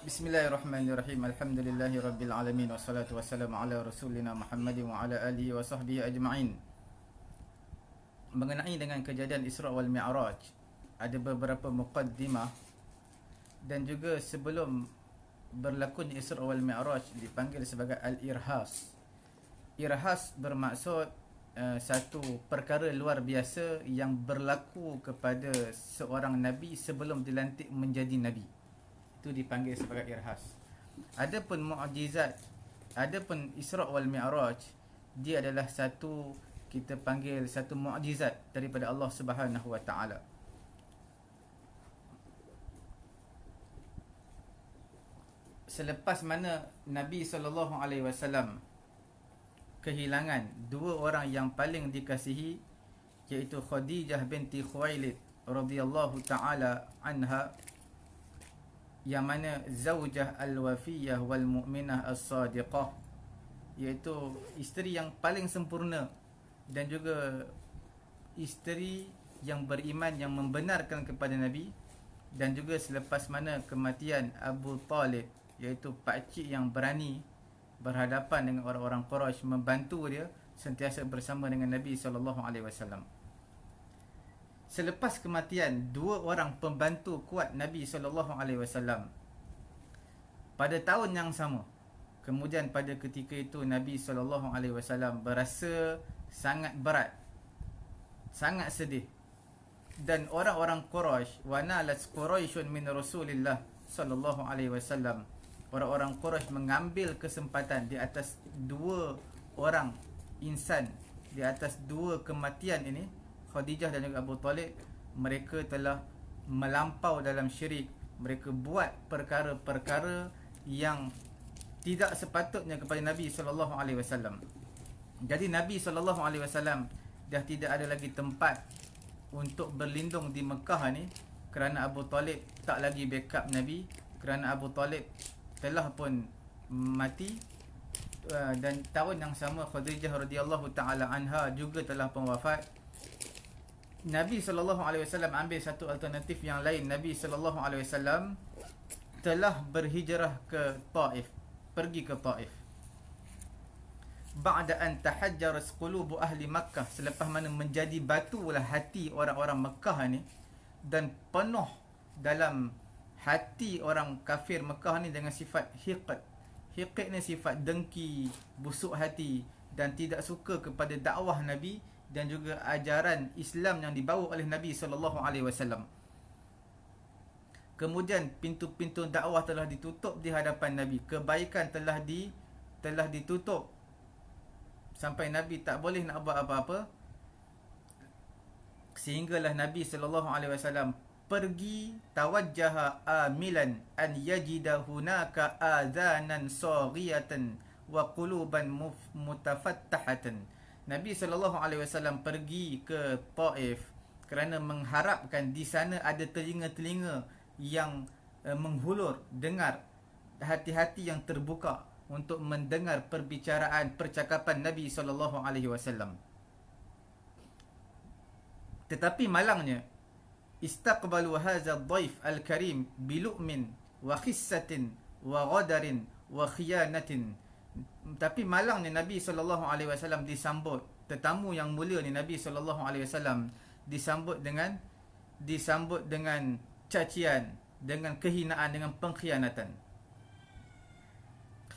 Bismillahirrahmanirrahim. Alhamdulillahi rabbil alamin wassalatu wassalamu ala rasulina Muhammadin wa ala alihi wa sahbihi ajma'in. Mengenai dengan kejadian Isra wal Mi'raj, ada beberapa muqaddimah dan juga sebelum berlakunya Isra wal Mi'raj dipanggil sebagai al-irhas. Irhas bermaksud satu perkara luar biasa yang berlaku kepada seorang nabi sebelum dilantik menjadi nabi. Itu dipanggil sebagai irhas. Adapun mukjizat, adapun Isra wal Mi'raj, dia adalah satu, kita panggil satu mukjizat daripada Allah Subhanahu wa taala. Selepas mana Nabi sallallahu alaihi wasallam kehilangan dua orang yang paling dikasihi, iaitu Khadijah binti Khuwailid radhiyallahu taala anha, yang mana zaujah al-wafiyah wal mu'minah as-sadiqah, iaitu isteri yang paling sempurna dan juga isteri yang beriman, yang membenarkan kepada Nabi. Dan juga selepas mana kematian Abu Talib, iaitu pakcik yang berani berhadapan dengan orang-orang Quraisy, membantu dia sentiasa bersama dengan Nabi SAW. Selepas kematian dua orang pembantu kuat Nabi SAW, pada tahun yang sama, kemudian pada ketika itu Nabi SAW berasa sangat berat, sangat sedih. Dan orang-orang Quraisy, wa nalat Quraisyun min Rasulillah sallallahu alaihi wasallam, orang-orang Quraisy mengambil kesempatan di atas dua orang insan, di atas dua kematian ini, Khadijah dan juga Abu Talib. Mereka telah melampau dalam syirik. Mereka buat perkara-perkara yang tidak sepatutnya kepada Nabi SAW. Jadi Nabi SAW dah tidak ada lagi tempat untuk berlindung di Mekah ni, kerana Abu Talib tak lagi backup Nabi, kerana Abu Talib telah pun mati. Dan tahun yang sama Khadijah radhiyallahu taala anha juga telah pun wafat. Nabi SAW ambil satu alternatif yang lain. Nabi SAW telah berhijrah ke Taif, pergi ke Taif. Ba'da an tahajjarat qulubu ahli Makkah, selepas mana menjadi batulah hati orang-orang Mekah ni, dan penuh dalam hati orang kafir Mekah ni dengan sifat hiqd. Hiqd ni sifat dengki, busuk hati dan tidak suka kepada dakwah Nabi dan juga ajaran Islam yang dibawa oleh Nabi SAW. Kemudian pintu-pintu dakwah telah ditutup di hadapan Nabi. Kebaikan telah ditutup sampai Nabi tak boleh nak buat apa-apa. Sehinggalah Nabi SAW pergi, tawajjaha amilan an yajida hunaka adhanan saghiyatan wa quluban mutafattahatan. Nabi SAW pergi ke Taif kerana mengharapkan di sana ada telinga-telinga yang menghulur, dengar, hati-hati yang terbuka untuk mendengar perbicaraan, percakapan Nabi SAW. Tetapi malangnya, istaqbalu hadha ad-dhaif al-karim bilu'min wa khissatin wa ghadarin wa khiyanatin. Tapi malangnya Nabi SAW disambut, tetamu yang mulia ni Nabi SAW disambut dengan cacian, dengan kehinaan, dengan pengkhianatan.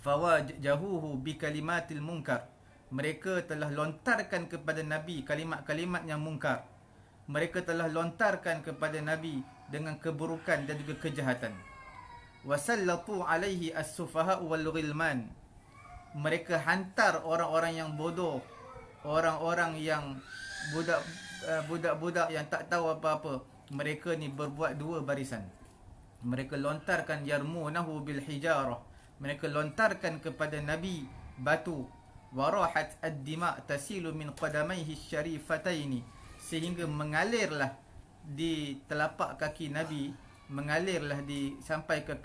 Fawajahuhu bi kalimatil munkar, mereka telah lontarkan kepada Nabi kalimat-kalimat yang mungkar. Mereka telah lontarkan kepada Nabi dengan keburukan dan juga kejahatan. Wasallatu alaihi as-sufaha wal ghilman, mereka hantar orang-orang yang bodoh, orang-orang yang budak-budak yang tak tahu apa-apa. Mereka ni berbuat dua barisan. Mereka lontarkan yarmunahu bil hijarah, mereka lontarkan kepada Nabi batu. Warahat ad-dima tasilu min qadamaihi syarifataini, sehingga mengalirlah di telapak kaki Nabi, mengalirlah sampai ke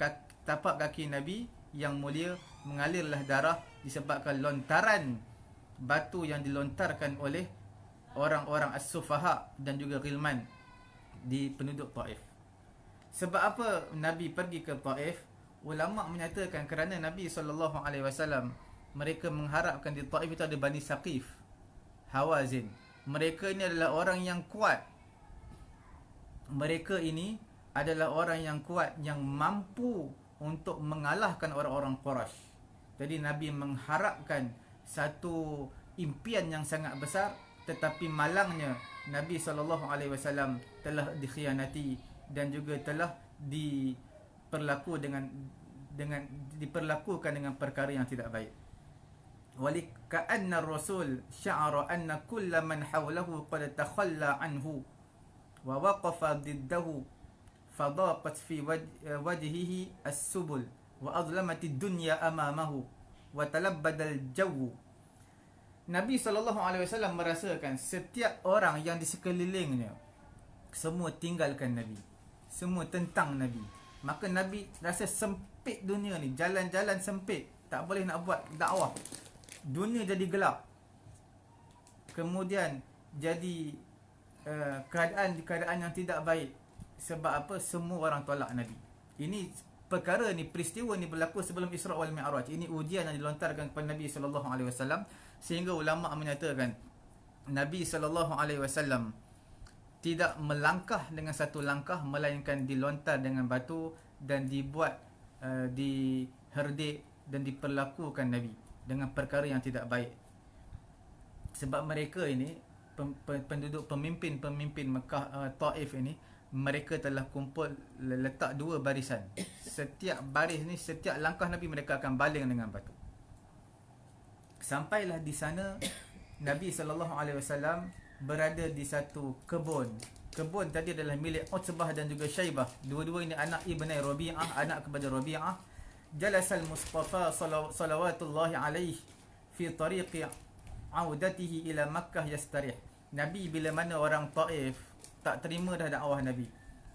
tapak kaki Nabi yang mulia, mengalirlah darah disebabkan lontaran batu yang dilontarkan oleh orang-orang as-sufaha dan juga ghilman di penduduk Taif. Sebab apa Nabi pergi ke Taif? ulama menyatakan kerana Nabi SAW mereka mengharapkan di Taif itu ada Bani Saqif, Hawazin. Mereka ini adalah orang yang kuat. Mereka ini adalah orang yang kuat, yang mampu untuk mengalahkan orang-orang Quraisy. Jadi Nabi mengharapkan satu impian yang sangat besar, tetapi malangnya Nabi SAW telah dikhianati dan juga telah diperlakukan dengan perkara yang tidak baik. Walika'anna ar-rasul sya'ara anna kulla man hawlahu qad takhalla anhu wa waqafa diddahu fadaqat fi wajhihi as-subul wa adlamat ad-dunya amamahu wa talabbada al-jawu. Nabi SAW merasakan setiap orang yang di sekelilingnya semua tinggalkan Nabi, semua tentang Nabi. Maka Nabi rasa sempit dunia ni, jalan-jalan sempit, tak boleh nak buat dakwah. Dunia jadi gelap. Kemudian jadi keadaan yang tidak baik. Sebab apa? Semua orang tolak Nabi. Ini perkara ni, peristiwa ni berlaku sebelum Isra' wal Mi'raj. Ini ujian yang dilontarkan kepada Nabi SAW, sehingga ulama menyatakan Nabi SAW tidak melangkah dengan satu langkah, melainkan dilontar dengan batu dan dibuat diherdik dan diperlakukan Nabi dengan perkara yang tidak baik. Sebab mereka ini penduduk pemimpin Mekah, Taif ini, mereka telah kumpul, letak dua barisan. Setiap baris ni, setiap langkah Nabi mereka akan baling dengan batu. Sampailah di sana Nabi SAW berada di satu kebun. Kebun tadi adalah milik Utbah dan juga Syaibah. Dua-dua ini anak Ibnai Rabi'ah, anak kepada Rabi'ah. Jalasal Mustafa salawatullahi alaih fi tariqi audatihi ila Makkah yastarih. Nabi bila mana orang Taif tak terima dah dakwah Nabi.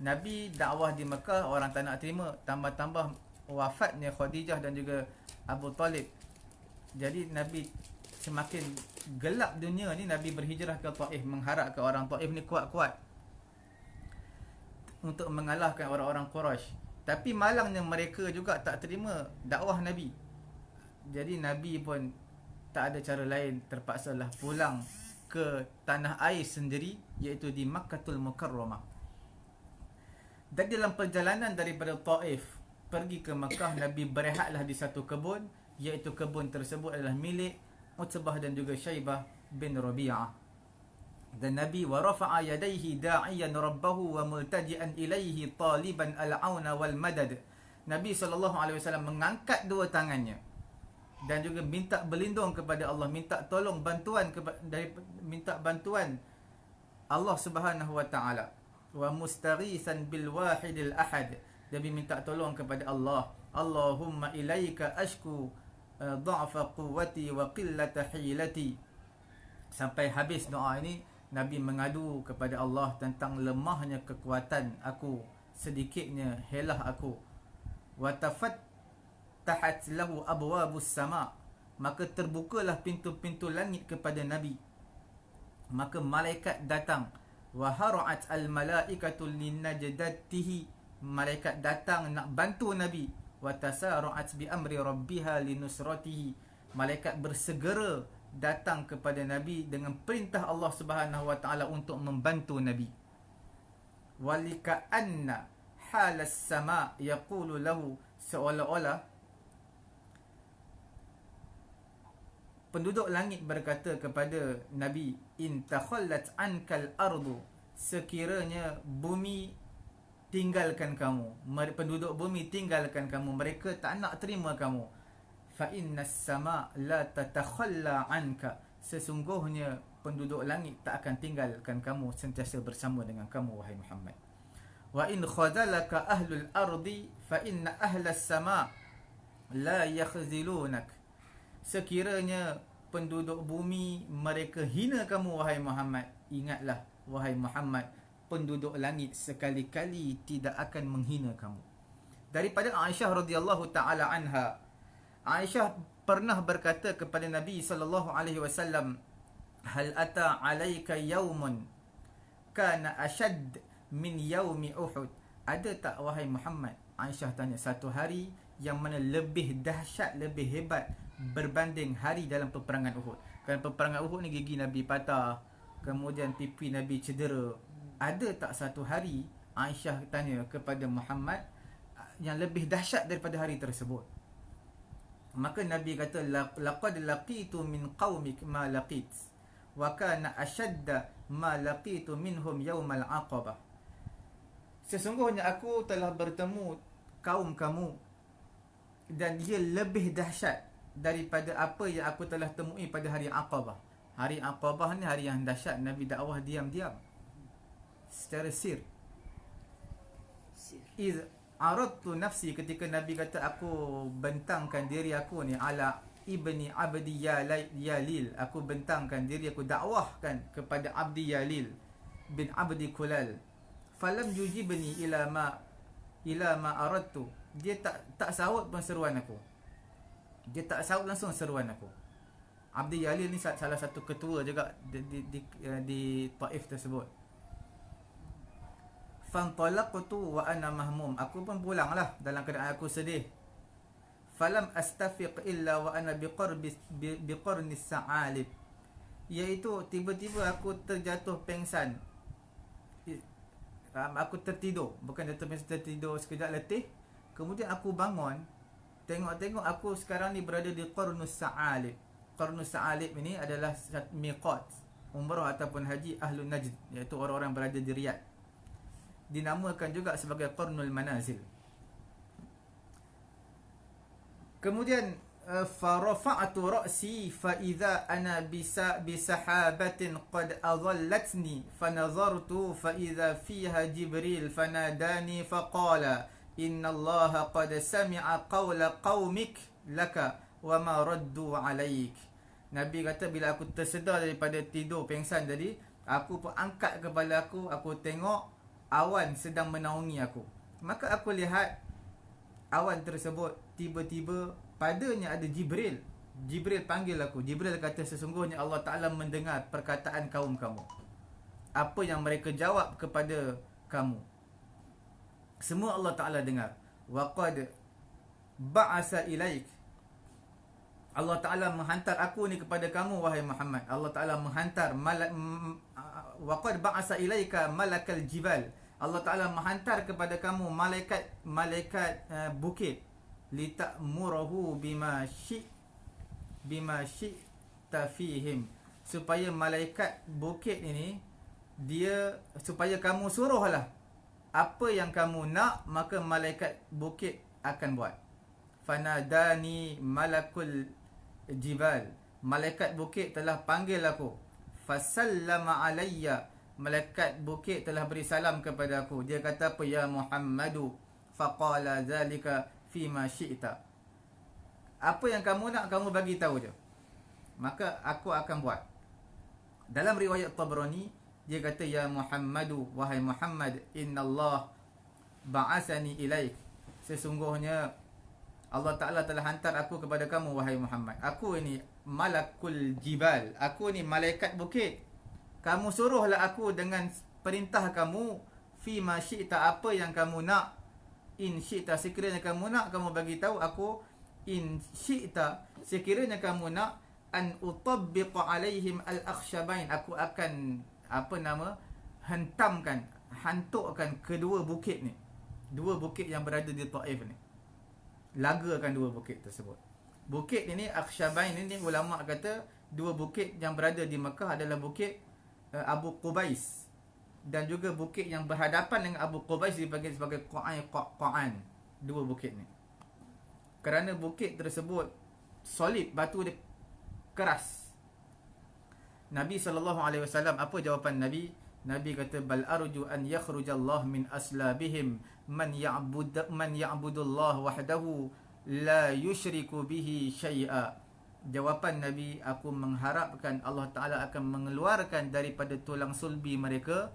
Nabi dakwah di Mekah, orang tak nak terima. Tambah-tambah wafatnya Khadijah dan juga Abu Talib. Jadi Nabi semakin gelap dunia ni, Nabi berhijrah ke Taif, mengharapkan orang Taif ni kuat-kuat untuk mengalahkan orang-orang Quraisy. Tapi malangnya mereka juga tak terima dakwah Nabi. Jadi Nabi pun tak ada cara lain, terpaksalah pulang ke tanah air sendiri, iaitu di Makkahul Mukarramah. Dan dalam perjalanan daripada Taif pergi ke Makkah, Nabi berehatlah di satu kebun, iaitu kebun tersebut adalah milik Utbah dan juga Syaibah bin Rabi'ah. Dan Nabi wa rafa'a yadayhi da'iyan rabbahu wa multaji'an ilaihi taliban al-auna wal madad. Nabi SAW mengangkat dua tangannya dan juga minta berlindung kepada Allah, minta tolong bantuan minta bantuan Allah Subhanahu wa taala. Wa mustaghisan bil wahidil ahad. Nabi minta tolong kepada Allah. Allahumma ilaika ashku dha'fa quwwati wa qillata hilati. Sampai habis doa ini, Nabi mengadu kepada Allah tentang lemahnya kekuatan aku, sedikitnya helah aku. Wa tafattahat lahu abwabus sama'. Maka terbukalah pintu-pintu langit kepada Nabi. Maka malaikat datang. Wa hara'at al malaikatu linajdatihi. Malaikat datang nak bantu Nabi. Wa tasara'at bi amri rabbiha linusratihi. Malaikat bersegera datang kepada Nabi dengan perintah Allah Subhanahu wa taala untuk membantu Nabi. Walika'anna halas sama' yaqulu lahu, seolah-olah penduduk langit berkata kepada Nabi, in takhallat ankal ardu, sekiranya bumi tinggalkan kamu, penduduk bumi tinggalkan kamu, mereka tak nak terima kamu, fa innas sama' la tatakhalla anka, sesungguhnya penduduk langit tak akan tinggalkan kamu, sentiasa bersama dengan kamu wahai Muhammad. Wa in khadalaka ahlul ardi fa inna ahlas sama' la yakhzilunak, sekiranya penduduk bumi mereka hina kamu wahai Muhammad, ingatlah wahai Muhammad, penduduk langit sekali-kali tidak akan menghina kamu. Daripada Aisyah radhiyallahu taala anha, Aisyah pernah berkata kepada Nabi sallallahu alaihi wasallam, hal ata alayka yaumun kana ashad min yaumi Uhud. Ada tak wahai Muhammad Aisyah tanya, satu hari yang mana lebih dahsyat, lebih hebat berbanding hari dalam peperangan Uhud. Kerana peperangan Uhud ni gigi Nabi patah, kemudian pipi Nabi cedera. Ada tak satu hari, Aisyah tanya kepada Muhammad, yang lebih dahsyat daripada hari tersebut? Maka Nabi kata, laqad laqitu min qaumik ma laqit wa kana ashadda ma laqitu minhum yaumal aqabah. Sesungguhnya aku telah bertemu kaum kamu dan dia lebih dahsyat daripada apa yang aku telah temui pada hari Aqabah. Hari Aqabah ni hari yang dahsyat. Nabi dakwah diam-diam, secara sir. Iz aradtu nafsi, ketika Nabi kata aku bentangkan diri aku ni ala ibni abdi Yalil, aku bentangkan diri, aku dakwahkan kepada Abdi Yalil bin Abdi Kulal. Falam yujibni ila ma aradtu, dia tak sahut pun seruan aku. Dia tak sahut langsung seruan aku. Abdi Yalil ni salah satu ketua juga di Taif tersebut. Fantalaqtu wa ana mahmum, aku pun pulanglah dalam keadaan aku sedih. Falam astafiq illa wa ana biqarnis sa'alib, iaitu tiba-tiba aku terjatuh pengsan. Aku tertidur, bukan tertidur sekejap letih. Kemudian aku bangun, tengok-tengok aku sekarang ni berada di Qarnus Sa'alib. Qarnus Sa'alib ini adalah miqat umrah ataupun haji Ahlul Najd, iaitu orang-orang berada di Riyadh. Dinamakan juga sebagai Qarnul Manazil. Kemudian farafa'tu ra'si fa idza ana bisahabatin qad adallatni fanazartu fa idza fiha Jibril fanadani faqala inna Allaha qad sami'a qawla qaumik laka wa ma raddu 'alaik. Nabi kata, bila aku tersedar daripada tidur pengsan tadi, aku pun angkat kepala aku tengok awan sedang menaungi aku. Maka aku lihat awan tersebut, tiba-tiba padanya ada Jibril. Jibril panggil aku. Jibril kata, sesungguhnya Allah Ta'ala mendengar perkataan kaum kamu, apa yang mereka jawab kepada kamu, semua Allah Ta'ala dengar. Wa qad ba'asa ilaik, Allah Ta'ala menghantar aku ni kepada kamu, wahai Muhammad. Allah Ta'ala menghantar wa qad ba'asa ilaika malakal jibal, Allah Ta'ala menghantar kepada kamu malaikat bukit, lita'murahu bima syi'ta fihim, supaya malaikat bukit ini, dia supaya kamu suruhlah apa yang kamu nak, maka malaikat bukit akan buat. Fanadani malakul jibal, malaikat bukit telah panggil aku. Fasallama alayya, malaikat bukit telah beri salam kepada aku. Dia kata apa? Ya Muhammadu, faqala zalika fima syi'ta, apa yang kamu nak, kamu bagi tahu je, maka aku akan buat. Dalam riwayat Tabrani, dia kata, ya Muhammadu, wahai Muhammad, innallah ba'asani ilaik, sesungguhnya Allah Ta'ala telah hantar aku kepada kamu, wahai Muhammad. Aku ini malakul jibal, aku ni malaikat bukit. Kamu suruhlah aku dengan perintah kamu, fima syi'ta, apa yang kamu nak. In syi'ta, sekiranya kamu nak, kamu bagi tahu aku. In syi'ta, sekiranya kamu nak, an utabbiqa alaihim al-akhshabain, aku akan hantukkan kedua bukit ni, dua bukit yang berada di Taif ni, lagakan dua bukit tersebut. Bukit ini Akhshabain ini, ulama kata dua bukit yang berada di Mekah adalah bukit Abu Qubais, dan juga bukit yang berhadapan dengan Abu Qubais dipanggil sebagai Qa'an. Dua bukit ni, kerana bukit tersebut solid, batu dia keras. Nabi SAW, apa jawapan Nabi? Nabi kata, bal arju an yakhrujallah min aslabihim man ya'budullah wahdahu la yushriku bihi syai'a. Jawapan Nabi, aku mengharapkan Allah Ta'ala akan mengeluarkan daripada tulang sulbi mereka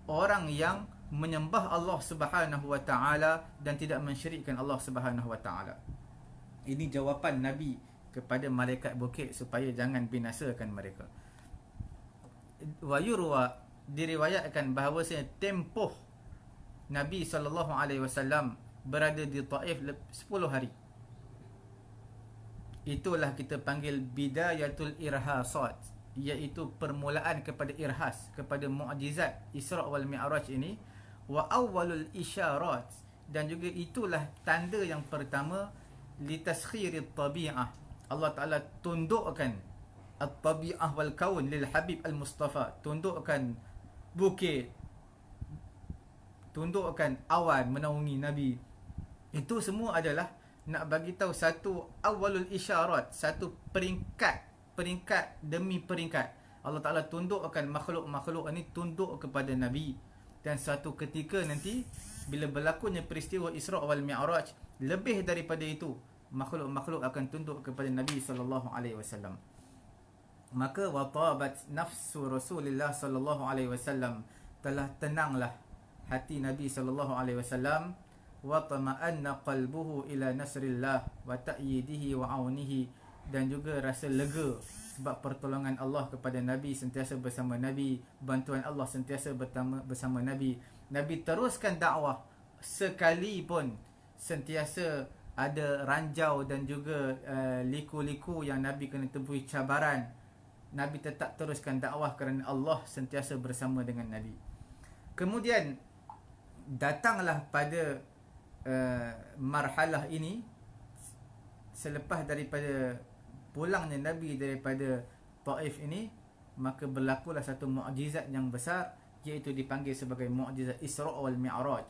orang yang menyembah Allah Subhanahu wa Ta'ala dan tidak mensyirikkan Allah Subhanahu wa Ta'ala. Ini jawapan Nabi kepada malaikat bukit supaya jangan binasakan mereka. Wa yurwa, diriwayatkan bahawasanya tempoh Nabi SAW berada di Taif 10 hari. Itulah kita panggil bidayatul irhasat, iaitu permulaan kepada irhas, kepada mukjizat Isra' wal Mi'raj ini. Wa awwalul isyarat, dan juga itulah tanda yang pertama litaskhiri tabi'ah. Allah Ta'ala tundukkan at-tabi'ah wal kaun lil Habib al-Mustafa, tundukkan bukit, tundukkan awan menaungi Nabi. Itu semua adalah nak bagi tahu satu awalul isyarat, satu peringkat demi peringkat. Allah Ta'ala tundukkan makhluk-makhluk ini tunduk kepada Nabi. Dan satu ketika nanti bila berlakunya peristiwa Isra' wal Mi'raj, lebih daripada itu makhluk-makhluk akan tunduk kepada Nabi sallallahu alaihi wasallam. Maka watabat nafsu Rasulullah sallallahu alaihi wasallam, telah tenanglah hati Nabi sallallahu alaihi wasallam, wa tama'anna qalbuhu ila nasrillah wa ta'yidihi wa aunihi, dan juga rasa lega sebab pertolongan Allah kepada Nabi sentiasa bersama Nabi, bantuan Allah sentiasa bersama Nabi. Nabi teruskan dakwah sekalipun sentiasa ada ranjau dan juga liku-liku yang Nabi kena tempuhi cabaran. Nabi tetap teruskan dakwah kerana Allah sentiasa bersama dengan Nabi. Kemudian datanglah pada marhalah ini selepas daripada pulangnya Nabi daripada Taif ini, maka berlakulah satu mukjizat yang besar, iaitu dipanggil sebagai mukjizat Isra' wal Mi'raj,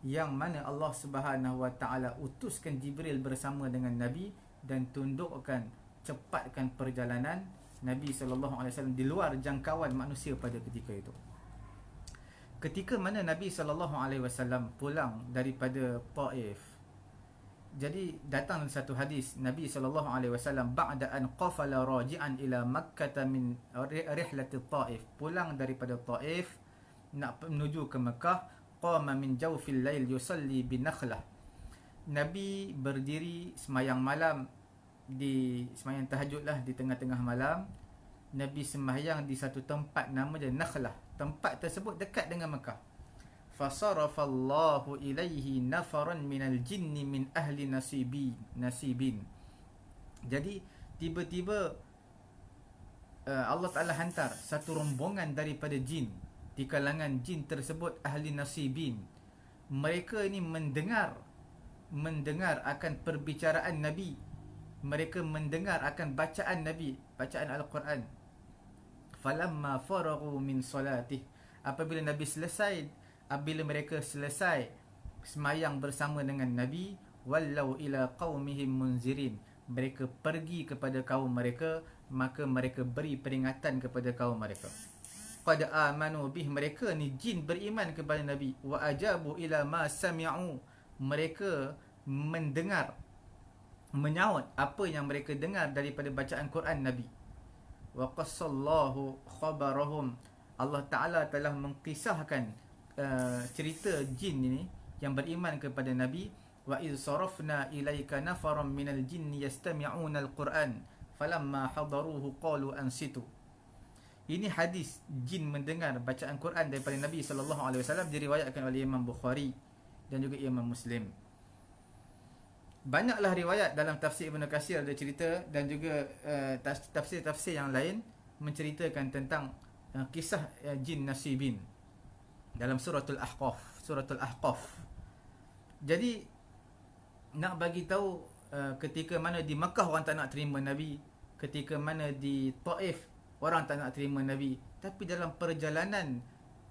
yang mana Allah Subhanahu wa taala utuskan Jibril bersama dengan Nabi dan tundukkan, cepatkan perjalanan Nabi sallallahu alaihi wasallam di luar jangkauan manusia pada ketika itu. Ketika mana Nabi sallallahu alaihi wasallam pulang daripada Taif, jadi datang satu hadis Nabi sallallahu alaihi wasallam ba'da an qafala raji'an ila Makkah min rihlati Taif, pulang daripada Taif nak menuju ke Mekah, qama min jawfil lail yusalli bi nakhlah. Nabi berdiri semayang malam, di semayang tahajudlah di tengah-tengah malam. Nabi sembahyang di satu tempat nama dia Nakhlah. Tempat tersebut dekat dengan Mekah. Fasarafallahu ilaihi nafaran minal jinni min ahli nasibin. Jadi tiba-tiba Allah Ta'ala hantar satu rombongan daripada jin. Di kalangan jin tersebut ahli nasibin. Mereka ini mendengar akan perbicaraan Nabi. Mereka mendengar akan bacaan Nabi, bacaan Al-Quran. Falamma faraghu min salatih, apabila Nabi selesai, apabila mereka selesai semayang bersama dengan Nabi, wallau ila qaumihim munzirin, mereka pergi kepada kaum mereka, maka mereka beri peringatan kepada kaum mereka. Qad amanu bih, mereka ni jin beriman kepada Nabi. Wa ajabu ila ma sami'u, mereka mendengar, menyaut apa yang mereka dengar daripada bacaan Quran Nabi. Wa qassallahu khabarahum, Allah Ta'ala telah mengkisahkan cerita jin ini yang beriman kepada Nabi. Wa iz sarafna ilaika nafaran minal jinni yastami'una al-Quran falamma hadaruhu qalu ansitu. Ini hadis jin mendengar bacaan Quran daripada Nabi sallallahu alaihi wasallam, diriwayatkan oleh Imam Bukhari dan juga Imam Muslim. Banyaklah riwayat dalam tafsir Ibn Katsir ada cerita, dan juga tafsir-tafsir yang lain menceritakan tentang kisah jin nasibin dalam suratul Ahqaf. Jadi nak bagi tahu ketika mana di Makkah orang tak nak terima Nabi, ketika mana di Taif orang tak nak terima Nabi, tapi dalam perjalanan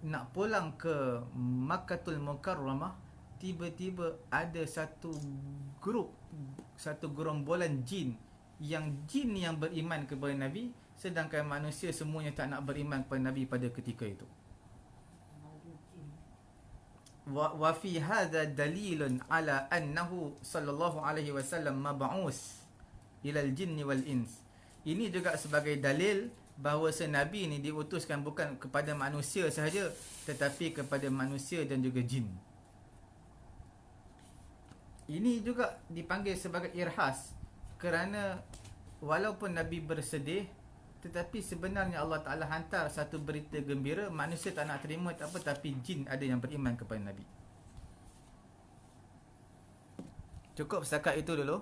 nak pulang ke Makkatul Mukarramah, tiba-tiba ada satu gerombolan jin yang beriman kepada Nabi, sedangkan manusia semuanya tak nak beriman kepada Nabi pada ketika itu. Wa fi hadha dalilun ala annahu sallallahu alaihi wasallam mab'us ila al-jinni wal ins. Ini juga sebagai dalil bahawa Nabi ni diutuskan bukan kepada manusia sahaja, tetapi kepada manusia dan juga jin. Ini juga dipanggil sebagai irhas, kerana walaupun Nabi bersedih, tetapi sebenarnya Allah Ta'ala hantar satu berita gembira. Manusia tak nak terima tak apa, tapi jin ada yang beriman kepada Nabi. Cukup setakat itu dulu.